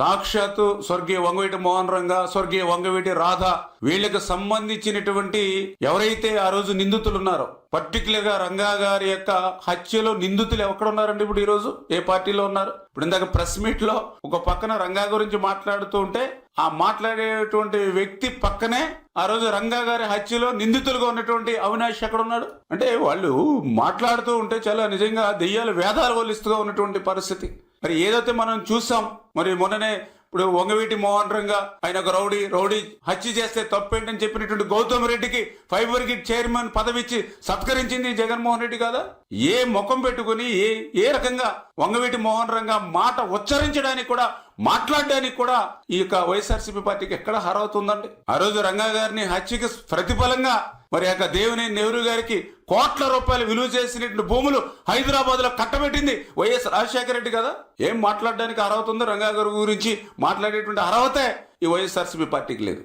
సాక్షాత్తు స్వర్గీయ వంగవీటి మోహన్ రంగా, స్వర్గీయ వంగవీటి రాధ, వీళ్ళకి సంబంధించినటువంటి ఎవరైతే ఆ రోజు నిందితులు ఉన్నారో, పర్టికులర్ గా రంగా గారి యొక్క హత్యలో నిందితులు ఎక్కడ ఉన్నారండి? ఇప్పుడు ఈ రోజు ఏ పార్టీలో ఉన్నారు? ఇప్పుడు ఇందాక ప్రెస్ మీట్ లో ఒక పక్కన రంగా గురించి మాట్లాడుతూ ఉంటే, ఆ మాట్లాడేటువంటి వ్యక్తి పక్కనే ఆ రోజు రంగా గారి హత్యలో నిందితులుగా ఉన్నటువంటి అవినాష్ ఎక్కడ ఉన్నాడు? అంటే వాళ్ళు మాట్లాడుతూ ఉంటే చాలా నిజంగా దెయ్యాలు వేదాలు వల్లిస్తుగా ఉన్నటువంటి పరిస్థితి. మరి ఏదైతే మనం చూసాం, మరి మొన్ననే ఇప్పుడు వంగవీటి మోహన్ రంగా ఆయన ఒక రౌడీ హత్య చేస్తే తప్పేంటని చెప్పినటువంటి గౌతమ్ రెడ్డికి ఫైబర్ గిట్ చైర్మన్ పదవి ఇచ్చి సత్కరించింది జగన్మోహన్ రెడ్డి కాదా? ఏ ముఖం పెట్టుకుని ఏ రకంగా వంగవీటి మోహన్ రంగా మాట ఉచ్చరించడానికి కూడా, మాట్లాడడానికి కూడా ఈ యొక్క వైఎస్ఆర్సీపీ పార్టీకి ఎక్కడ హరవుతుందండి? ఆ రోజు రంగా గారిని హత్యకి ప్రతిఫలంగా మరి యొక్క దేవినేని నెహ్రూ గారికి కోట్ల రూపాయలు విలువ చేసినటువంటి భూములు హైదరాబాద్ లో కట్టబెట్టింది వైఎస్ రాజశేఖర రెడ్డి కదా. ఏం మాట్లాడడానికి అర్హత ఉందో రంగా గారి గురించి మాట్లాడేటువంటి అర్హతే ఈ వైఎస్ఆర్సీపీ పార్టీకి లేదు.